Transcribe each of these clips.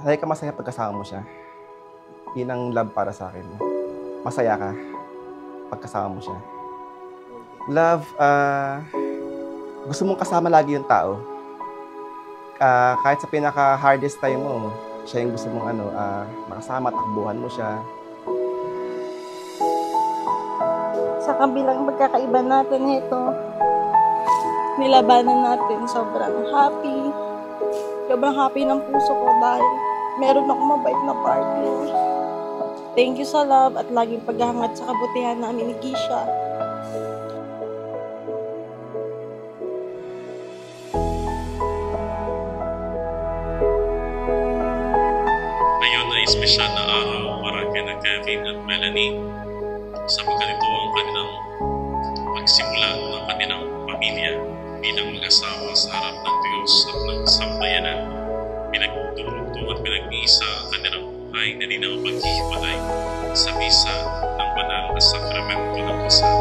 lagi ka masaya pagkasama mo siya. Yun ang love para sa akin. Masaya ka pagkasama mo siya. Love, gusto mong kasama lagi yung tao. Kahit sa pinaka-hardest time mo, siya yung gusto mong makasama, takbuhan mo siya. Sa kabilang magkakaiba natin ito, nilabanan natin, sobrang happy ng puso ko dahil meron akong mabait na partner. Thank you sa love at laging paghahangad sa kabutihan namin ni Keisha. Ngayon ay espesyal na araw para kina Kevin at Melanie sapagkat ito ang kanilang pagsimula ng kanilang pamilya bilang mag-asawa sa harap ng Diyos at ng sambayanan. Pinagtutulong at pinag-iisa ang kanilang buhay na di na mapaghihiwalay sa misa ng banal na sakramento ng kasal.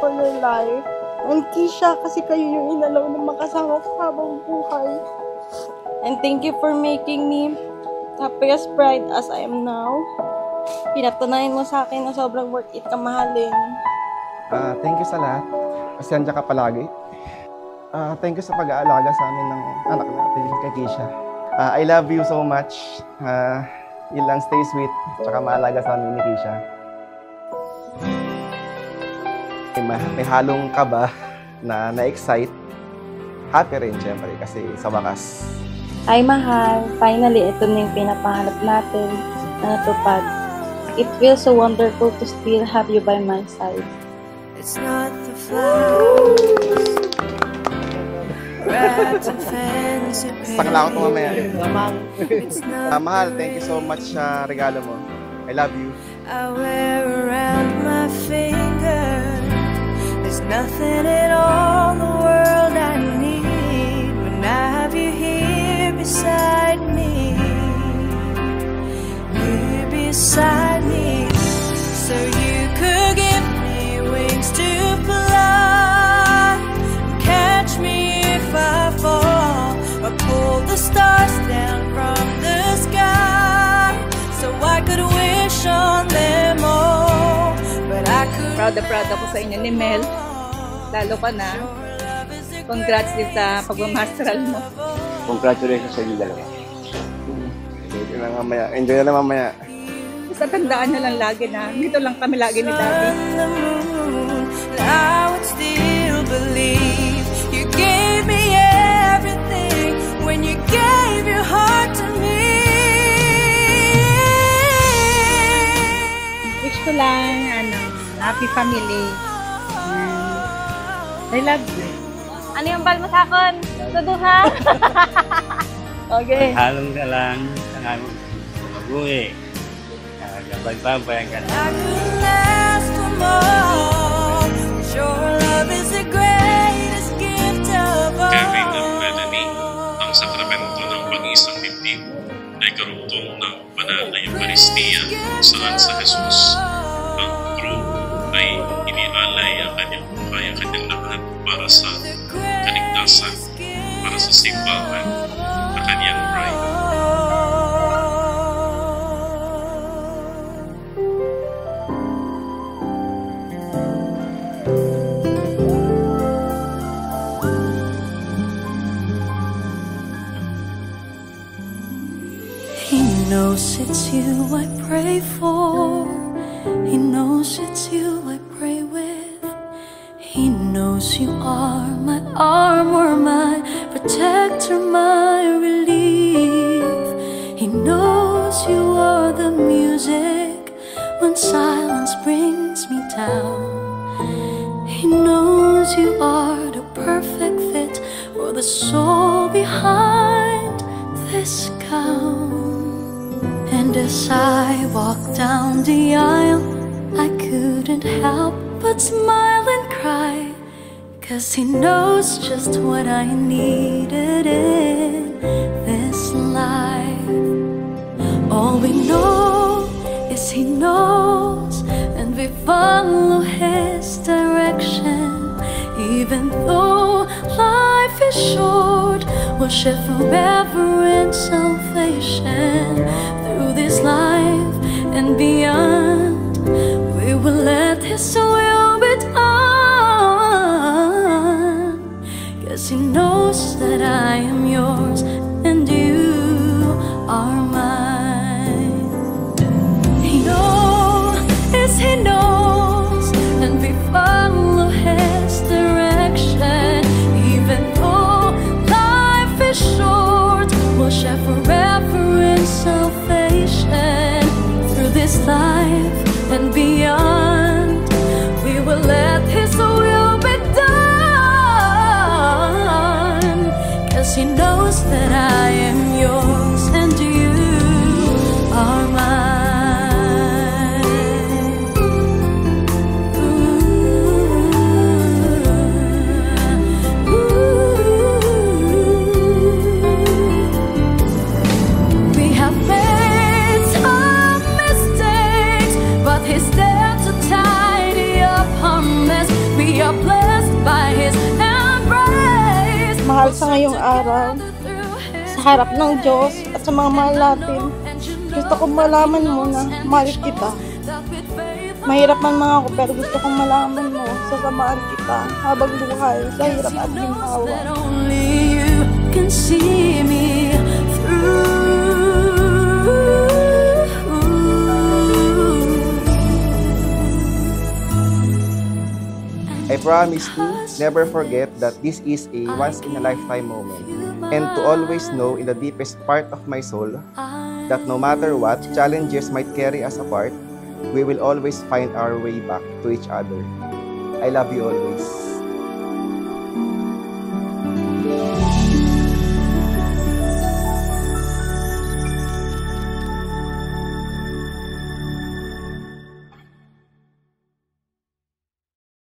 For your life. And Keisha, kasi kayo yung inalaw na makasama ko habang buhay. And thank you for making me happiest bride as I am now. Pinatunayan mo sa akin na sobrang worth it ka mahalin. Thank you sa lahat. Kasi andyan ka palagi. Thank you sa pag-aalaga sa amin ng anak natin kay Keisha. I love you so much. Yun lang, stay sweet. Tsaka maalaga sa amin ni Keisha. May halong kaba na-excite. Happy rin, syempre, kasi sa wakas. Ay, mahal. Finally, ito na yung pinapangarap natin na natupad. It feels so wonderful to still have you by my side. It's not the flowers. Sakla ako ito mamaya. Mahal, thank you so much sa regalo mo. I love you. I wear around my finger. There's nothing in all the world I need when I have you here beside me. Here beside me. So you could give me wings to fly. Catch me if I fall, or pull the stars down from the sky. So I could wish on them all, but I could. Proud na proud ako sa inyo ni Mel. Lalo ka na. Congrats din sa pagmamasteral mo. Congratulations sa inyo dalawa. Enjoy na lang mamaya. Basta tandaan nyo lang lagi na dito lang kami lagi ni Daddy. I would still believe you gave me everything when you gave your heart to me. Wish ko lang, happy family. I love you. Ano yung bag mo sa akin? Suduha? Okay. Halong ka lang sa namin mag-uwi. Kapag-babayan ka na. I couldn't ask for more. Your love is the greatest gift of all. Kevin at Melanie, ang sakramento ng pag-iisang dibdib ay karugtong ng banal na Eucharistia kung saan sa Jesus ang crew ay inialay ang kanyang buhay, ang kanyang lahat para sa kaligtasan, para sa simbahan na kanyang bride. He knows it's you I pray for. He knows it's you I pray with. He knows you are my armor, my protector, my relief. He knows you are the music when when silence brings me down. He knows you are the perfect fit for the soul behind this gown. And as I walked down the aisle, I couldn't help but smile and cry, 'cause he knows just what I needed in this life. All we know is he knows, and we follow his direction. Even though life is short, we'll share forever in salvation. Through this life and beyond, we will let his will be done. 'Cause he knows that I am yours and you are mine. He knows, and we follow his direction. Even though life is short, we'll share forever in salvation. Through this life and beyond, we will let his will be done. 'Cause he knows that I am yours and you are mine. We have made some mistakes, but he's there to tidy up our mess. We are blessed by his embrace. Mahal sa ngayong araw, sa harap ng Diyos at sa mga mahal natin, gusto kong malaman mo na mahal kita. Mahirap man mga ako, pero gusto kong malaman mo, sasamahan kita habang buhay sa hirap at ginhawa. That only you can see me through. I promise to never forget that this is a once-in-a-lifetime moment, and to always know in the deepest part of my soul that no matter what challenges might carry us apart, we will always find our way back to each other. I love you always.